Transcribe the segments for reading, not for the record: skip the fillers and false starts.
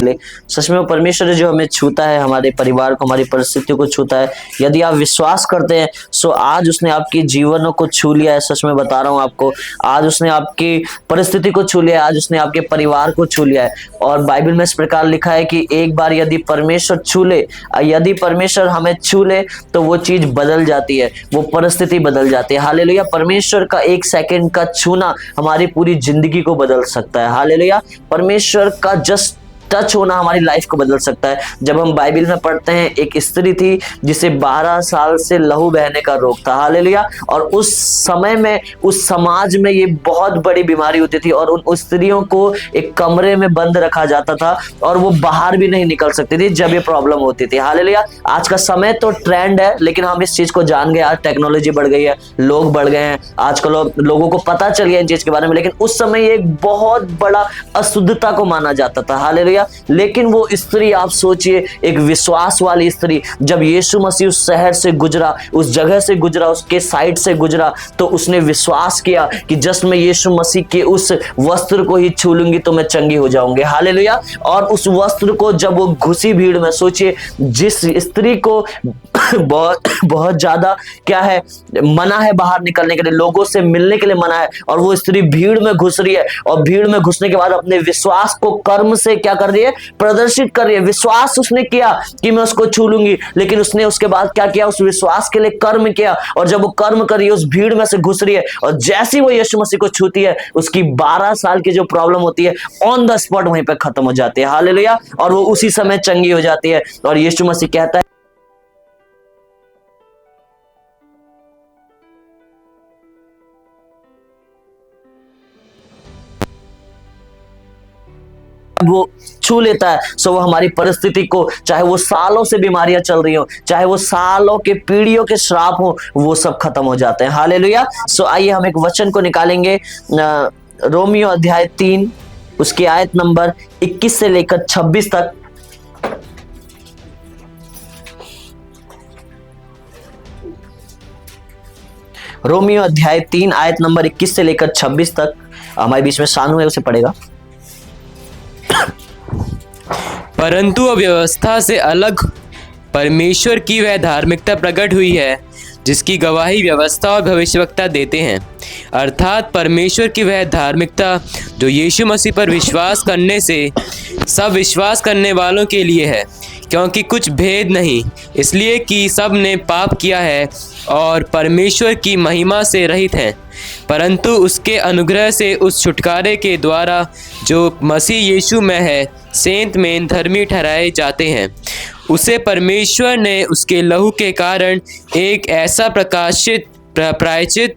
निकले। सच में वो परमेश्वर जो हमें छूता है, हमारे परिवार को, हमारी परिस्थितियों को छूता है। यदि आप विश्वास करते हैं सो आज उसने आपके जीवनों को छू लिया है। सच में बता रहा हूं आपको, आज उसने आपकी परिस्थिति को छू लिया है, आज उसने आपके परिवार को छू लिया है। और बाइबल में इस प्रकार लिखा है कि एक बार यदि परमेश्वर छू ले, यदि परमेश्वर हमें छू ले तो वो चीज बदल जाती है, वो परिस्थिति बदल जाती है। हालेलुया। परमेश्वर का एक सेकंड का छूना हमारी पूरी जिंदगी को बदल सकता है। हालेलुया। परमेश्वर का जस्ट टच होना हमारी लाइफ को बदल सकता है। जब हम बाइबल में पढ़ते हैं, एक स्त्री थी जिसे 12 साल से लहू बहने का रोग था। हालेलुया। और उस समय में, उस समाज में ये बहुत बड़ी बीमारी होती थी और उन स्त्रियों को एक कमरे में बंद रखा जाता था और वो बाहर भी नहीं निकल सकती थी जब ये प्रॉब्लम होती थी। हालेलुया। आज का समय तो ट्रेंड है, लेकिन हम इस चीज को जान गए। आज टेक्नोलॉजी बढ़ गई है, लोग बढ़ गए हैं, आजकल लोगों को पता चल गया इन चीज के बारे में, लेकिन उस समय ये एक बहुत बड़ा अशुद्धता को माना जाता था। हालेलुया। लेकिन वो स्त्री, आप सोचिए, एक विश्वास वाली स्त्री, जब यीशु मसीह उस शहर से गुजरा, उस जगह से गुजरा, उसके साइड से गुजरा, तो उसने विश्वास किया कि जस्ट मैं यीशु मसीह के उस वस्त्र को ही छू लूंगी तो मैं चंगी हो जाऊंगी। हालेलुया। और उस वस्त्र को जब वो घुसी भीड़ में, सोचिए जिस स्त्री को बहुत ज्यादा क्या है, मना है बाहर निकलने के लिए, लोगों से मिलने के लिए मना है, और वो स्त्री भीड़ में घुस रही है और भीड़ में घुसने के बाद अपने विश्वास को कर्म से क्या कर रही है, प्रदर्शित कर रही है। विश्वास उसने किया कि मैं उसको छू लूंगी, लेकिन उसने उसके बाद क्या किया, उस विश्वास के लिए कर्म किया। और जब वो कर्म कर रही है, उस भीड़ में से घुस रही है, और जैसे ही वो यीशु मसीह को छूती है, उसकी 12 साल की जो प्रॉब्लम होती है ऑन द स्पॉट वहीं पे खत्म हो जाती है। हालेलुया। और वो उसी समय चंगी हो जाती है। और यीशु मसीह कहता है वो छू लेता है, सो वो हमारी परिस्थिति को, चाहे वो सालों से बीमारियां चल रही हो, चाहे वो सालों के पीढ़ियों के श्राप हो, वो सब खत्म हो जाते हैं। हालेलुया। सो आइए हम एक वचन को निकालेंगे, रोमियो अध्याय 3 उसकी आयत नंबर 21 से लेकर 26 तक। रोमियो अध्याय 3 आयत नंबर 21 से लेकर 26 तक। हमारे बीच में शानू है, उसे पढ़ेगा। परंतु अव्यवस्था से अलग परमेश्वर की वह धार्मिकता प्रकट हुई है जिसकी गवाही व्यवस्था और भविष्यवक्ता देते हैं, अर्थात परमेश्वर की वह धार्मिकता जो यीशु मसीह पर विश्वास करने से सब विश्वास करने वालों के लिए है, क्योंकि कुछ भेद नहीं, इसलिए कि सब ने पाप किया है और परमेश्वर की महिमा से रहित हैं, परंतु उसके अनुग्रह से उस छुटकारे के द्वारा जो मसीह यीशु में है सेंत में धर्मी ठहराए जाते हैं। उसे परमेश्वर ने उसके लहू के कारण एक ऐसा प्रकाशित प्रायश्चित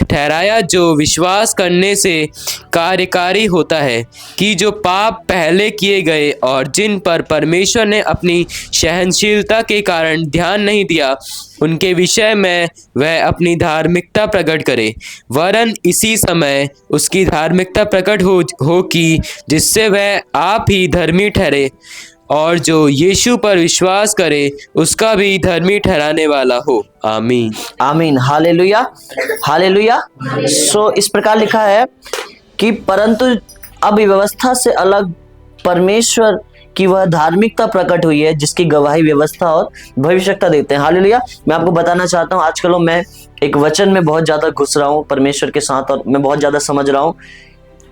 ठहराया जो विश्वास करने से कार्यकारी होता है कि जो पाप पहले किए गए और जिन पर परमेश्वर ने अपनी सहनशीलता के कारण ध्यान नहीं दिया, उनके विषय में वह अपनी धार्मिकता प्रकट करे, वरन इसी समय उसकी धार्मिकता प्रकट हो कि जिससे वह आप ही धर्मी ठहरे और जो यीशु पर विश्वास करे उसका भी धर्मी ठहराने वाला हो। आमीन। आमीन। हालेलुया। हालेलुया। सो इस प्रकार लिखा है कि परंतु अब व्यवस्था से अलग परमेश्वर की वह धार्मिकता प्रकट हुई है जिसकी गवाही व्यवस्था और भविष्यवक्ता देते हैं। हालेलुया। मैं आपको बताना चाहता हूँ, आजकल मैं एक वचन में बहुत ज्यादा घुस रहा हूँ परमेश्वर के साथ, और मैं बहुत ज्यादा समझ रहा हूँ,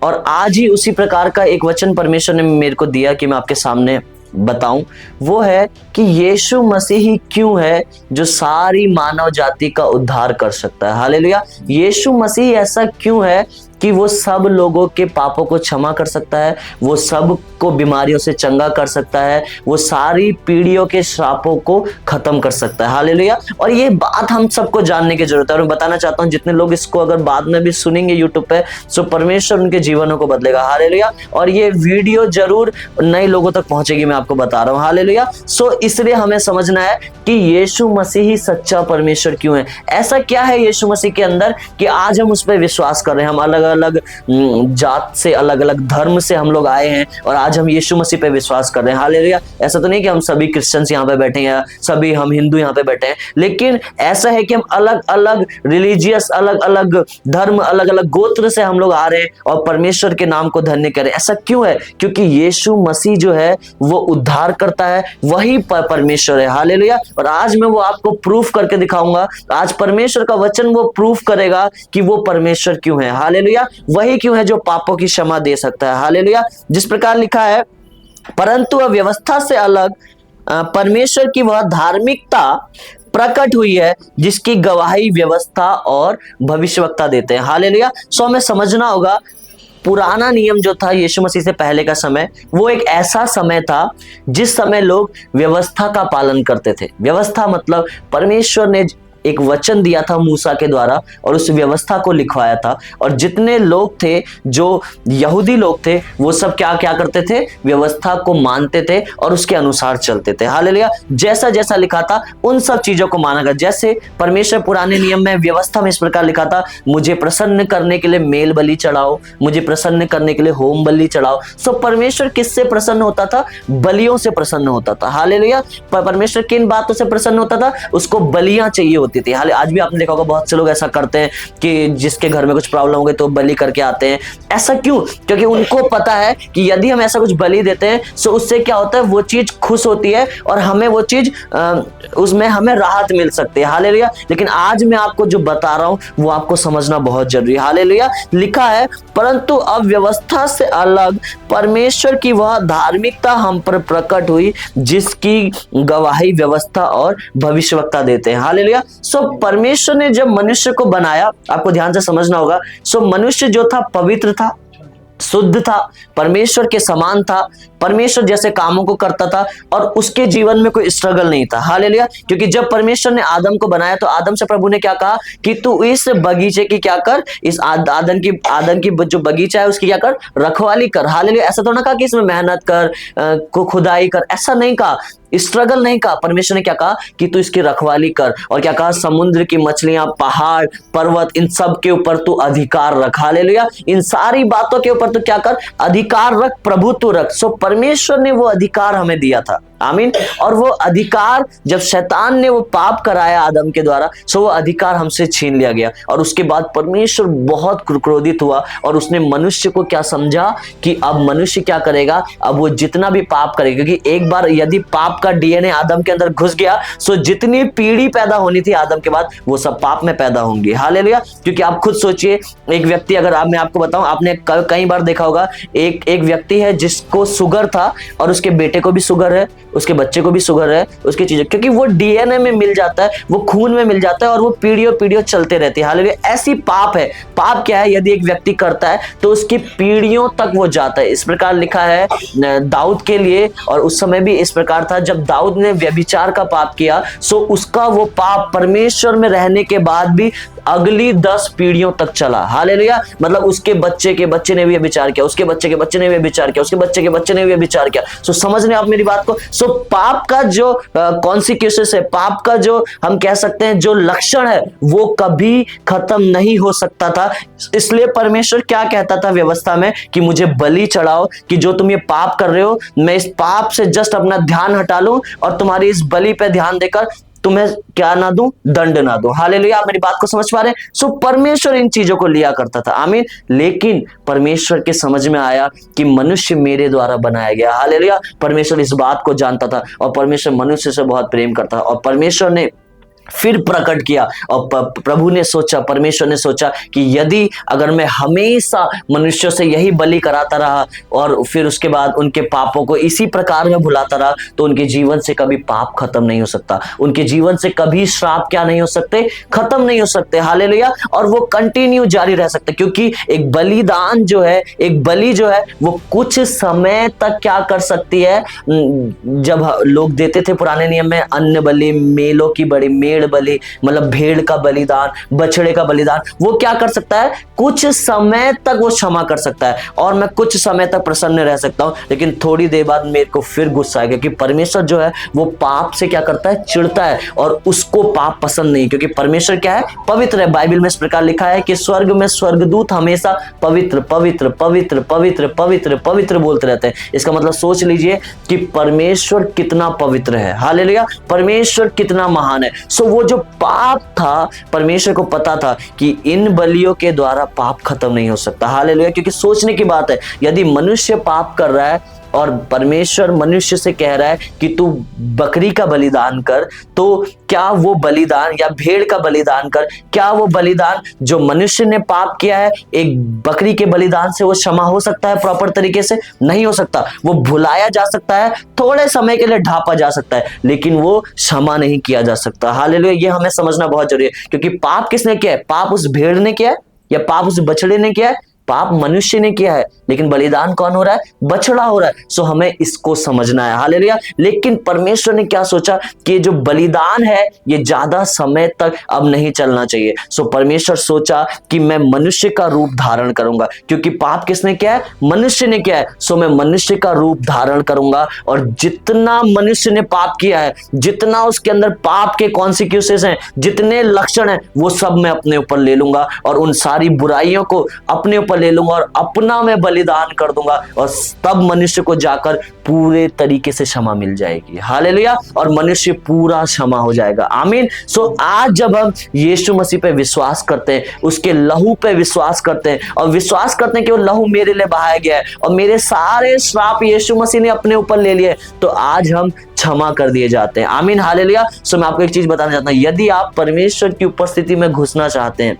और आज ही उसी प्रकार का एक वचन परमेश्वर ने मेरे को दिया कि मैं आपके सामने बताऊं। वो है कि यीशु मसीह ही क्यों है जो सारी मानव जाति का उद्धार कर सकता है। हालेलुया। यीशु मसीह ऐसा क्यों है कि वो सब लोगों के पापों को क्षमा कर सकता है, वो सब को बीमारियों से चंगा कर सकता है, वो सारी पीढ़ियों के श्रापों को खत्म कर सकता है। हालेलुया। और ये बात हम सबको जानने की जरूरत है, और मैं बताना चाहता हूँ जितने लोग इसको अगर बाद में भी सुनेंगे यूट्यूब पे, सो परमेश्वर उनके जीवनों को बदलेगा। हालेलुया। और ये वीडियो जरूर नए लोगों तक पहुंचेगी, मैं आपको बता रहा हूँ। हालेलुया। सो इसलिए हमें समझना है कि यीशु मसीह ही सच्चा परमेश्वर क्यों है। ऐसा क्या है यीशु मसीह के अंदर कि आज हम उस पर विश्वास कर रहे हैं। हम अलग अलग जात से, अलग अलग धर्म से हम लोग आए हैं और आज हम यीशु मसीह पे विश्वास कर रहे हैं। हालेलुया। ऐसा तो नहीं कि हम सभी क्रिश्चियंस यहाँ पे बैठे हैं या सभी हम हिंदू यहाँ पे बैठे हैं, लेकिन ऐसा है कि हम अलग अलग रिलीजियस, अलग अलग धर्म, अलग अलग गोत्र से हम लोग आ रहे हैं और परमेश्वर के नाम को धन्य करें। ऐसा क्यों है? क्योंकि यीशु मसीह जो है वो उद्धार करता है, वही परमेश्वर है। हालेलुया। और आज मैं वो आपको प्रूफ करके दिखाऊंगा। आज परमेश्वर का वचन वो प्रूफ करेगा कि वो परमेश्वर क्यों है। हालेलुया। वही क्यों है जो पापों की क्षमा दे सकता है। हालेलुया। जिस प्रकार लिखा है, परंतु व्यवस्था से अलग परमेश्वर की वह धार्मिकता प्रकट हुई है जिसकी गवाही व्यवस्था और भविष्यवक्ता देते हैं। हालेलुया। सो हमें समझना होगा, पुराना नियम जो था यीशु मसीह से पहले का समय, वो एक ऐसा समय था जिस समय लोग व्यवस्था का पालन करते थे। व्यवस्था मतलब परमेश्वर ने एक वचन दिया था मूसा के द्वारा और उस व्यवस्था को लिखवाया था, और जितने लोग थे जो यहूदी लोग थे वो सब क्या क्या करते थे? व्यवस्था को मानते थे और उसके अनुसार चलते थे। हालेलुया। जैसा जैसा लिखा था उन सब चीजों को माना गया। जैसे परमेश्वर पुराने नियम में व्यवस्था में इस प्रकार लिखा था, मुझे प्रसन्न करने के लिए मेल बलि चढ़ाओ, मुझे प्रसन्न करने के लिए होम बलि चढ़ाओ। सो परमेश्वर किससे प्रसन्न होता था? बलियों से प्रसन्न होता था। हालेलुया। परमेश्वर किन बातों से प्रसन्न होता था? उसको बलियां चाहिए होती थी। हाल आज भी आपने देखा होगा बहुत से लोग ऐसा करते हैं कि जिसके घर में कुछ प्रॉब्लम हो गई तो बलि करके आते हैं। ऐसा क्यों? क्योंकि उनको पता है कि यदि हम ऐसा कुछ बलि देते हैं तो उससे क्या होता है, वो चीज खुश होती है और हमें वो चीज उसमें हमें राहत मिल सकती है। हालेलुया। लेकिन आज मैं आपको जो बता रहा हूं वो आपको समझना बहुत जरूरी है। हालेलुया। लिखा है, परंतु अब व्यवस्था से अलग परमेश्वर की वह धार्मिकता हम पर प्रकट हुई जिसकी गवाही व्यवस्था और भविष्यवक्ता देते हैं। हालेलुया। सो परमेश्वर ने जब मनुष्य को बनाया, आपको ध्यान से समझना होगा, सो मनुष्य जो था पवित्र था, शुद्ध था, परमेश्वर के समान था, परमेश्वर जैसे कामों को करता था और उसके जीवन में कोई स्ट्रगल नहीं था। हालेलुया। क्योंकि जब परमेश्वर ने आदम को बनाया तो आदम से प्रभु ने क्या कहा कि तू इस बगीचे की क्या कर, इस आदम की जो बगीचा है उसकी क्या कर, रखवाली कर। हालेलुया। ऐसा तो ना कहा कि इसमें मेहनत कर, खुदाई कर, ऐसा नहीं कहा, स्ट्रगल नहीं कहा। परमेश्वर ने क्या कहा कि तू इसकी रखवाली कर। और क्या कहा? समुद्र की मछलियां, पहाड़, पर्वत, इन सब के ऊपर तू अधिकार रख। हालेलुया। इन सारी बातों के ऊपर तू क्या कर, अधिकार रख, प्रभुत्व रख। सो परमेश्वर ने वो अधिकार हमें दिया था। आमीन। और वो अधिकार जब शैतान ने वो पाप कराया आदम के द्वारा, सो वो अधिकार हमसे छीन लिया गया। और उसके बाद परमेश्वर बहुत क्रोधित हुआ और उसने मनुष्य को क्या समझा कि अब मनुष्य क्या करेगा, अब वो जितना भी पाप करेगा, क्योंकि एक बार यदि पाप का डीएनए आदम के अंदर घुस गया, सो जितनी पीढ़ी पैदा होनी थी आदम के बाद वो सब पाप में पैदा होंगी। हालेलुया। क्योंकि आप खुद सोचिए, एक व्यक्ति, अगर मैं आपको बताऊं, आपने कई बार देखा होगा, एक व्यक्ति है जिसको शुगर था और उसके बेटे को भी शुगर है, उसके बच्चे को भी शुगर है, उसकी चीजें, क्योंकि वो डीएनए में मिल जाता है, वो खून में मिल जाता है और वो पीढ़ियों पीढ़ियों चलते रहती है। हालेलुया। ऐसी पाप है। पाप क्या है? यदि एक व्यक्ति करता है तो उसकी पीढ़ियों तक वो जाता है। इस प्रकार लिखा है दाऊद के लिए, और उस समय भी इस प्रकार था, जब दाऊद ने व्यभिचार का पाप किया, सो उसका वो पाप परमेश्वर में रहने के बाद भी अगली 10 पीढ़ियों तक चला। हालेलुया। मतलब उसके बच्चे के बच्चे ने भी व्यभिचार किया, उसके बच्चे के बच्चे ने भी व्यभिचार किया, उसके बच्चे के बच्चे ने भी व्यभिचार किया। सो समझ रहे आप मेरी बात को? सो पाप का जो कॉन्सिक्वेंसेस है, पाप का जो हम कह सकते हैं जो लक्षण है, वो कभी खत्म नहीं हो सकता था। इसलिए परमेश्वर क्या कहता था व्यवस्था में कि मुझे बलि चढ़ाओ, कि जो तुम ये पाप कर रहे हो, मैं इस पाप से जस्ट अपना ध्यान हटा लूं और तुम्हारी इस बलि पे ध्यान देकर तुम्हें क्या ना दूं, दंड ना दूं। हालेलुया। आप मेरी बात को समझ पा रहे हैं? सो परमेश्वर इन चीजों को लिया करता था। आमीन। लेकिन परमेश्वर के समझ में आया कि मनुष्य मेरे द्वारा बनाया गया। हालेलुया। परमेश्वर इस बात को जानता था और परमेश्वर मनुष्य से बहुत प्रेम करता था और परमेश्वर ने फिर प्रकट किया। और प्रभु ने सोचा, परमेश्वर ने सोचा कि यदि अगर मैं हमेशा मनुष्यों से यही बलि कराता रहा और फिर उसके बाद उनके पापों को इसी प्रकार में भुलाता रहा, तो उनके जीवन से कभी पाप खत्म नहीं हो सकता, उनके जीवन से कभी श्राप क्या नहीं हो सकते, खत्म नहीं हो सकते। हालेलुया। और वो कंटिन्यू जारी रह सकते, क्योंकि एक बलिदान जो है, एक बलि जो है, वो कुछ समय तक क्या कर सकती है। जब लोग देते थे पुराने नियम में अन्न बलि, मेलों की बड़ी मेड़ भेड़ बलि, मतलब भेड़ का बलिदान, बछड़े का बलिदान, वो क्या कर सकता है, कुछ समय तक वो क्षमा कर सकता है और मैं कुछ समय तक प्रसन्न रह सकता हूं, लेकिन थोड़ी देर बाद मेरे को फिर गुस्सा आएगा, क्योंकि परमेश्वर जो है वो पाप से क्या करता है, चिढ़ता है और उसको पाप पसंद नहीं, क्योंकि परमेश्वर क्या है, पवित्र है। बाइबल में इस प्रकार लिखा है कि स्वर्ग में स्वर्गदूत हमेशा पवित्र पवित्र पवित्र पवित्र पवित्र पवित्र बोलते रहते हैं। इसका मतलब सोच लीजिए कि परमेश्वर कितना पवित्र है। हालेलुया, परमेश्वर कितना महान है। सो वो जो पाप था, परमेश्वर को पता था कि इन बलियों के द्वारा पाप खत्म नहीं हो सकता। हालेलुया, क्योंकि सोचने की बात है, यदि मनुष्य पाप कर रहा है और परमेश्वर मनुष्य से कह रहा है कि तू बकरी का बलिदान कर, तो क्या वो बलिदान या भेड़ का बलिदान कर, क्या वो बलिदान जो मनुष्य ने पाप किया है एक बकरी के बलिदान से वो क्षमा हो सकता है प्रॉपर तरीके से? नहीं हो सकता। वो भुलाया जा सकता है, थोड़े समय के लिए ढांपा जा सकता है, लेकिन वो क्षमा नहीं किया जा सकता। हालेलुया, ये हमें समझना बहुत जरूरी है, क्योंकि पाप किसने किया है? पाप उस भेड़ ने किया है या पाप उस बछड़े ने किया है? पाप मनुष्य ने किया है, लेकिन बलिदान कौन हो रहा है? बछड़ा हो रहा है। सो हमें इसको समझना है। हालेलुया। लेकिन परमेश्वर ने क्या सोचा कि जो बलिदान है ये ज्यादा समय तक अब नहीं चलना चाहिए। सो परमेश्वर सोचा कि मैं मनुष्य का रूप धारण करूंगा, क्योंकि पाप किसने किया है? मनुष्य ने किया है। सो मैं मनुष्य का रूप धारण करूंगा और जितना मनुष्य ने पाप किया है, जितना उसके अंदर पाप के कॉन्सिक्वेंसेस हैं, जितने लक्षण हैं, वो सब मैं अपने ऊपर ले लूंगा और उन सारी बुराइयों को अपने ऊपर ले लूंगा और अपना मैं बलिदान कर दूंगा, और तब मनुष्य को जाकर पूरे तरीके से क्षमा मिल जाएगी। हालेलुया। और मनुष्य पूरा क्षमा हो जाएगा। आमीन। सो आज जब हम यीशु मसीह पे विश्वास करते हैं, उसके लहू पे विश्वास करते हैं और विश्वास करते हैं कि वो लहू मेरे लिए बहाया गया है और मेरे सारे श्राप यीशु मसीह ने अपने ऊपर ले लिए, तो आज हम क्षमा कर दिए जाते हैं। आमीन। हालेलुया। सो मैं आपको एक चीज बताना चाहता हूं, यदि आप परमेश्वर की उपस्थिति में घुसना चाहते हैं,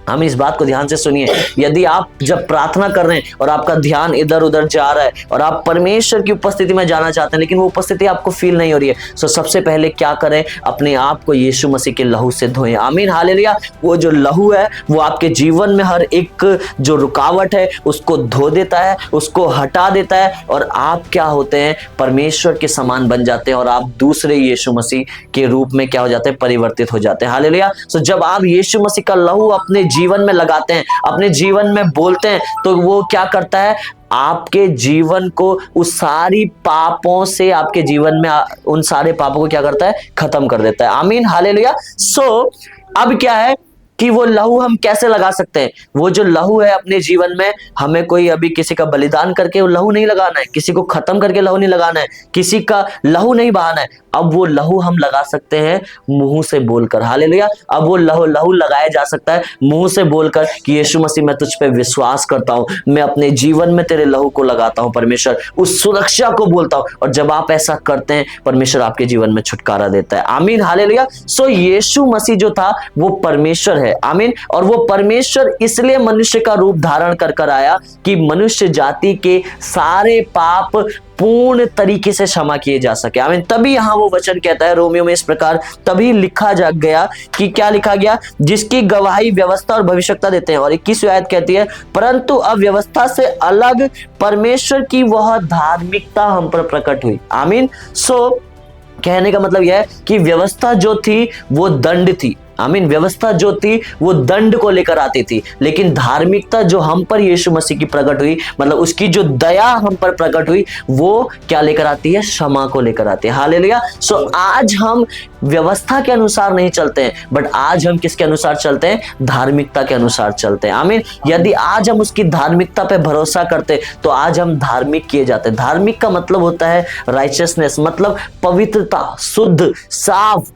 हम इस बात को ध्यान से सुनिए, यदि आप जब प्रार्थना कर रहे हैं और आपका ध्यान इधर उधर जा रहा है और आप परमेश्वर की उपस्थिति में जाना चाहते हैं, लेकिन वो उपस्थिति आपको फील नहीं हो रही है, तो सबसे पहले क्या करें? अपने आप को यीशु मसीह के लहू से धोएं। आमीन। हालेलुया। वो जो लहू है वो आपके जीवन में हर एक जो रुकावट है उसको धो देता है, उसको हटा देता है, और आप क्या होते हैं? परमेश्वर के समान बन जाते हैं और आप दूसरे यीशु मसीह के रूप में क्या हो जाते हैं? परिवर्तित हो जाते हैं। हालेलुया। सो जब आप यीशु मसीह का लहू अपने जीवन में लगाते हैं, अपने जीवन में बोलते हैं, तो वो क्या करता है? आपके जीवन को उस सारी पापों से, आपके जीवन में उन सारे पापों को क्या करता है? खत्म कर देता है। आमीन। हालेलुया। सो अब क्या है कि वो लहू हम कैसे लगा सकते हैं? वो जो लहू है अपने जीवन में, हमें कोई अभी किसी का बलिदान करके वो लहू नहीं लगाना है, किसी को खत्म करके लहू नहीं लगाना है, किसी का लहू नहीं बहाना है। अब वो लहू हम लगा सकते हैं मुंह से बोलकर। हालेलुया। अब वो लहू लगाया जा सकता है मुंह से बोलकर कि यीशु मसीह मैं तुझ पे विश्वास करता हूं, मैं अपने जीवन में तेरे लहू को लगाता हूं परमेश्वर, उस सुरक्षा को बोलता हूं, और जब आप ऐसा करते हैं परमेश्वर आपके जीवन में छुटकारा देता है। आमीन। हालेलुया। सो यीशु मसीह जो था वो परमेश्वर है। आमीन। और वो परमेश्वर इसलिए मनुष्य का रूप धारण कर आया कि मनुष्य जाति के सारे पाप पूर्ण तरीके से क्षमा किए जा सके। आमीन। तभी यहां वो वचन कहता है रोमियो में इस प्रकार, तभी लिखा जा गया कि क्या लिखा गया? जिसकी गवाही व्यवस्था और भविष्यवक्ता देते हैं। और 21वीं आयत कहती है, परंतु अब व्यवस्था से अलग परमेश्वर की वह धार्मिकता हम पर प्रकट हुई। आमीन। सो कहने का मतलब यह है कि व्यवस्था जो थी वो दंड थी। आमीन। व्यवस्था जो थी वो दंड को लेकर आती थी, लेकिन धार्मिकता जो हम पर यीशु मसीह की प्रकट हुई, मतलब उसकी जो दया हम पर प्रकट हुई, वो क्या लेकर आती है? क्षमा को लेकर आती है। हालेलुया। सो आज हम व्यवस्था के अनुसार नहीं चलते हैं, बट आज हम किसके अनुसार चलते हैं? धार्मिकता के अनुसार चलते हैं। आमीन। यदि आज हम उसकी धार्मिकता पे भरोसा करते तो आज हम धार्मिक किए जाते हैं। धार्मिक का मतलब होता है राइचियसनेस, मतलब पवित्रता, शुद्ध, साफ,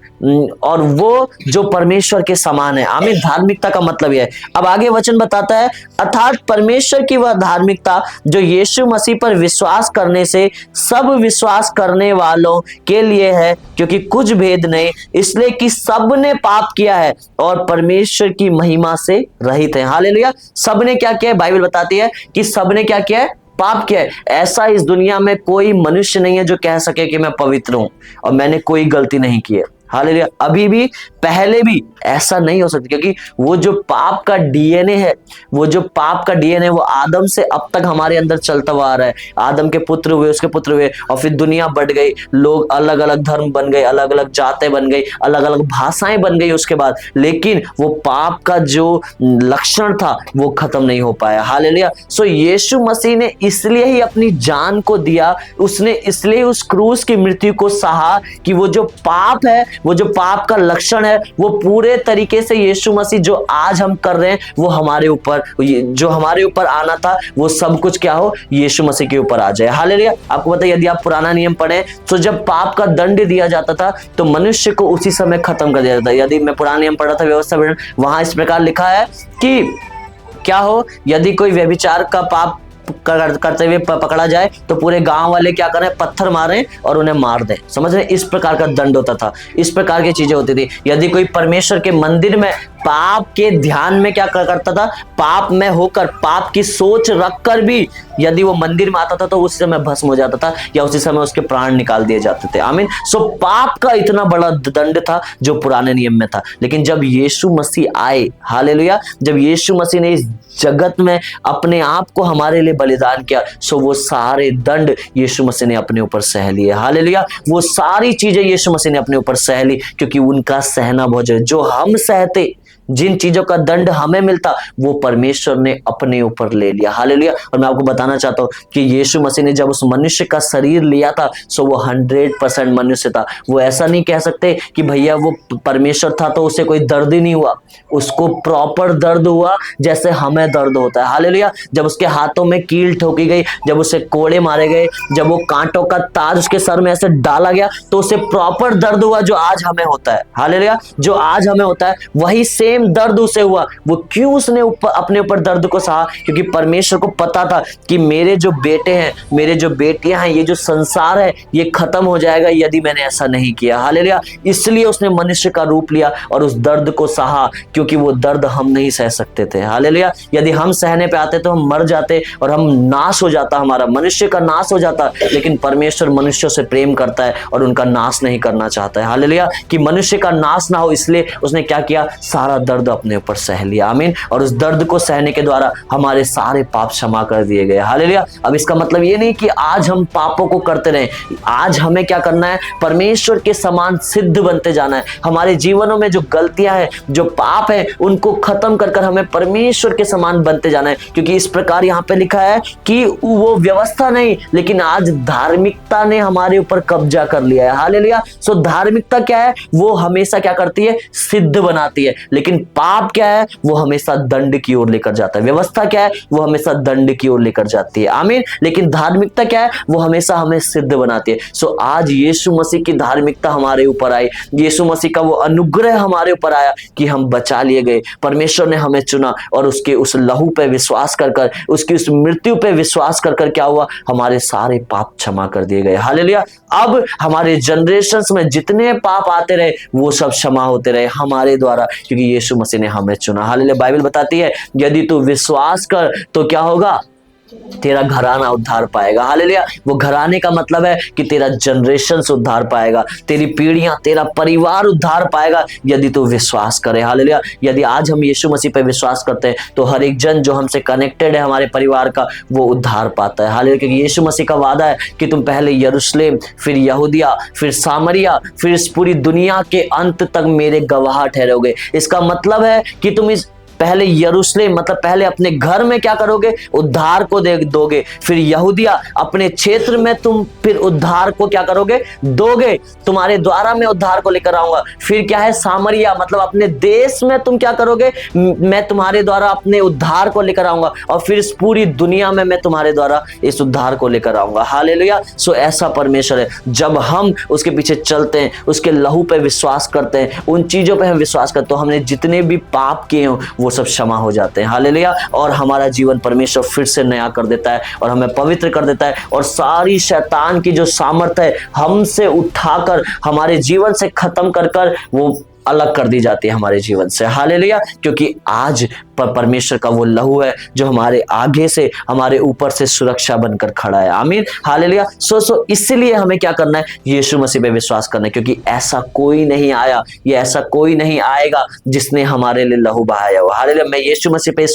और वो जो परमेश्वर के समान है। आमीन। धार्मिकता का मतलब यह है। अब आगे वचन बताता है, अर्थात परमेश्वर की वह धार्मिकता जो यीशु मसीह पर विश्वास करने से सब विश्वास करने वालों के लिए है, क्योंकि कुछ भेद नहीं, इसलिए कि सब ने पाप किया है और परमेश्वर की महिमा से रहित है। हालेलुया। सब ने क्या किया है? बाइबल बताती है कि सब ने क्या किया है? पाप किया है। ऐसा इस दुनिया में कोई मनुष्य नहीं है जो कह सके कि मैं पवित्र हूं और मैंने कोई गलती नहीं की है। हालेलुया। अभी भी, पहले भी ऐसा नहीं हो सकता, क्योंकि वो जो पाप का डीएनए है, वो जो पाप का डीएनए वो आदम से अब तक हमारे अंदर चलता हुआ आ रहा है। आदम के पुत्र हुए, उसके पुत्र हुए, और फिर दुनिया बढ़ गई, लोग अलग अलग धर्म बन गए, अलग अलग जातें बन गई, अलग अलग भाषाएं बन गई उसके बाद, लेकिन वो पाप का जो लक्षण था वो खत्म नहीं हो पाया। हालेलुया। सो यीशु मसीह ने इसलिए ही अपनी जान को दिया, उसने इसलिए उस क्रूस की मृत्यु को सहा कि वो जो पाप है, वो जो पाप का लक्षण है, वो पूरे तरीके से यीशु मसीह जो आज हम कर रहे हैं वो हमारे ऊपर, जो हमारे ऊपर आना था वो सब कुछ क्या हो, यीशु मसीह के ऊपर आ जाए। हालेलुया। आपको पता है, यदि आप पुराना नियम पढ़ें तो जब पाप का दंड दिया जाता था तो मनुष्य को उसी समय खत्म कर दिया जाता था। यदि मैं पुराना नियम पढ़ा था व्यवस्था, वहां इस प्रकार लिखा है कि क्या हो, यदि कोई व्यभिचार का पाप करते हुए पकड़ा जाए तो पूरे गांव वाले क्या करें, पत्थर मारें और उन्हें मार दें। समझ रहे, इस प्रकार का दंड होता था, इस प्रकार की चीजें होती थी। यदि कोई परमेश्वर के मंदिर में पाप के ध्यान में क्या करता था, पाप में होकर, पाप की सोच रखकर भी यदि वो मंदिर में आता था तो उसी समय भस्म हो जाता था, या उसी समय उसके प्राण निकाल दिए जाते थे। आमीन। सो पाप का इतना बड़ा दंड था जो पुराने नियम में था, लेकिन जब यीशु मसीह आए, हालेलुया, जब यीशु मसीह ने इस जगत में अपने आप को हमारे लिए बलिदान किया, सो वो सारे दंड यीशु मसीह ने अपने ऊपर सह लिए। हालेलुया। वो सारी चीजें यीशु मसीह ने अपने ऊपर सह ली, क्योंकि उनका सहना बहुत जरूरी। जो हम सहते, जिन चीजों का दंड हमें मिलता, वो परमेश्वर ने अपने ऊपर ले लिया। हालेलुया। और मैं आपको बताना चाहता हूं कि यीशु मसीह ने जब उस मनुष्य का शरीर लिया था, सो वो 100% मनुष्य था। वो ऐसा नहीं कह सकते कि भैया वो परमेश्वर था तो उसे कोई दर्द ही नहीं हुआ, उसको प्रॉपर दर्द हुआ जैसे हमें दर्द होता है। हालेलुया। जब उसके हाथों में कील ठोकी गई, जब उसे कोड़े मारे गए, जब वो कांटों का ताज उसके सर में ऐसे डाला गया, तो उसे प्रॉपर दर्द हुआ जो आज हमें होता है। हालेलुया। जो आज हमें होता है वही सेम दर्द उसे हुआ। वो क्यों उसने अपने ऊपर दर्द को सहा, क्योंकि परमेश्वर को पता था कि मेरे जो बेटे हैं, मेरे जो बेटियां हैं, ये जो संसार है ये खत्म हो जाएगा यदि मैंने ऐसा नहीं किया। हालेलुया। इसलिए उसने मनुष्य का रूप लिया और उस दर्द को सहा, क्योंकि वो दर्द हम नहीं सह सकते थे। हालेलुया। यदि हम सहने पे आते तो हम मर जाते और हम नाश हो जाता, हमारा मनुष्य का नाश हो जाता, लेकिन परमेश्वर मनुष्यों से प्रेम करता है और उनका नाश नहीं करना चाहता है। हालेलुया। कि मनुष्य का नाश ना हो, इसलिए उसने क्या किया, सारा दर्द अपने ऊपर सह लिया। आमीन। और उस दर्द को सहने के द्वारा हमारे सारे पाप क्षमा कर दिए गए। हालेलुया। अब इसका मतलब ये नहीं कि आज हम पापों को करते रहें, आज हमें क्या करना है, परमेश्वर के समान सिद्ध बनते जाना है। हमारे जीवनों में जो गलतियां हैं, जो पाप है, उनको खत्म कर हमें परमेश्वर के समान बनते जाना है, क्योंकि इस प्रकार यहाँ पे लिखा है कि वो व्यवस्था नहीं, लेकिन आज धार्मिकता ने हमारे ऊपर कब्जा कर लिया है। हालेलुया। सो धार्मिकता क्या है, वो हमेशा क्या करती है, सिद्ध बनाती है, लेकिन पाप क्या है, वो हमेशा दंड की ओर लेकर जाता है। व्यवस्था क्या है, वो हमेशा दंड की ओर लेकर जाती है। आमीन। लेकिन धार्मिकता क्या है, वो हमेशा हमें सिद्ध बनाती है। सो आज यीशु मसीह की धार्मिकता हमारे ऊपर आई, यीशु मसीह का वो अनुग्रह हमारे ऊपर आया कि हम बचा लिए गए। परमेश्वर ने हमें चुना और उसके उस लहू पे विश्वास कर उसकी उस मृत्यु पे विश्वास कर क्या हुआ, हमारे सारे पाप क्षमा कर दिए गए। हालेलुया। अब हमारे जनरेशंस में जितने पाप आते रहे वो सब क्षमा होते रहे हमारे द्वारा, क्योंकि यीशु मसीह ने हमें चुना। हालेलुया। बाइबल बताती है यदि तू विश्वास कर तो क्या होगा, तेरा घराना उद्धार पाएगा। हालेलुया। वो घराने का मतलब है कि तेरा जनरेशन उद्धार पाएगा, तेरी पीढ़ियां, तेरा परिवार उद्धार पाएगा यदि तू विश्वास करे। हालेलुया। यदि आज हम यीशु मसीह पे विश्वास करते हैं तो हर एक जन जो हमसे कनेक्टेड है, हमारे परिवार का, वो उद्धार पाता है। हालेलुया। क्योंकि यीशु मसीह का वादा है कि तुम पहले यरूशलेम, फिर यहूदिया, फिर सामरिया, फिर इस पूरी दुनिया के अंत तक मेरे गवाह ठहरोगे। इसका मतलब है कि तुम इस पहले यरूशलेम मतलब पहले अपने घर में क्या करोगे, उद्धार को दोगे, फिर यहूदिया अपने क्षेत्र में तुम फिर उद्धार को क्या करोगे, दोगे, तुम्हारे द्वारा मैं उद्धार को लेकर आऊंगा। फिर क्या है, सामरिया मतलब अपने देश में तुम क्या करोगे, मैं तुम्हारे द्वारा अपने उद्धार को लेकर आऊंगा, और फिर इस पूरी दुनिया में मैं तुम्हारे द्वारा इस उद्धार को लेकर आऊंगा। हालेलुया। सो ऐसा परमेश्वर है, जब हम उसके पीछे चलते हैं, उसके लहू पे विश्वास करते हैं, उन चीजों पे हम विश्वास करते हैं, तो हमने जितने भी पाप किए हो वो सब क्षमा हो जाते हैं। हालेलुया। और हमारा जीवन परमेश्वर फिर से नया कर देता है और हमें पवित्र कर देता है, और सारी शैतान की जो सामर्थ है हमसे उठाकर हमारे जीवन से खत्म कर वो अलग कर दी जाती है हमारे जीवन से। हालेलुया। क्योंकि आज परमेश्वर का वो लहू है जो हमारे आगे से, हमारे ऊपर से सुरक्षा बनकर खड़ा है। आमीन। हालेलुया। सो इसलिए हमें क्या करना है? यीशु मसीह पे विश्वास करना है, क्योंकि ऐसा कोई नहीं आया, ये ऐसा कोई नहीं आएगा जिसने हमारे लिए लहू बहाया हो। हालेलुया। मैं यीशु मसीह पे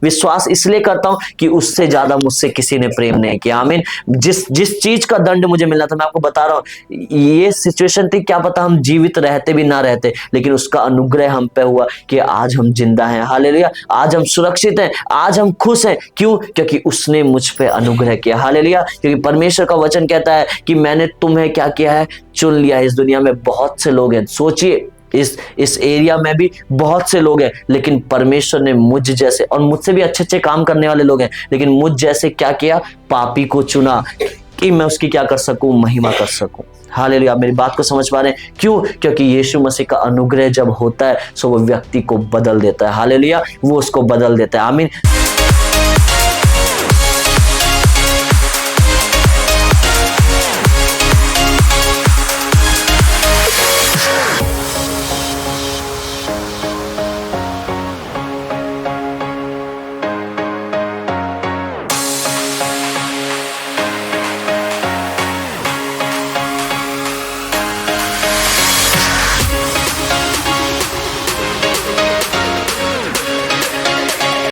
विश्वास इसलिए करता हूं कि उससे ज्यादा मुझसे किसी ने प्रेम नहीं किया। आमीन। जिस चीज का दंड मुझे मिलना था, मैं आपको बता रहा हूं, ये सिचुएशन थी, क्या पता हम जीवित रहते भी ना रहते, लेकिन उसका अनुग्रह हम पे हुआ कि आज हम जिंदा हैं। हालेलुया। आज हम सुरक्षित हैं, आज हम खुश हैं। क्यों? क्योंकि उसने मुझ पे अनुग्रह किया। हालेलुया। क्योंकि परमेश्वर का वचन कहता है कि मैंने तुम्हें क्या किया है? चुन लिया है। इस दुनिया में बहुत से लोग हैं, सोचिए इस एरिया में भी बहुत से लोग हैं, लेकिन परमेश्वर ने मुझ जैसे, और मुझसे भी अच्छे अच्छे काम करने वाले लोग हैं, लेकिन मुझ जैसे क्या किया? पापी को चुना कि मैं उसकी क्या कर सकूं? महिमा कर सकूं। हालेलुया। मेरी बात को समझ पा रहे हैं? क्यों? क्योंकि यीशु मसीह का अनुग्रह जब होता है सो वो व्यक्ति को बदल देता है। हालेलुया। वो उसको बदल देता है। आमीन।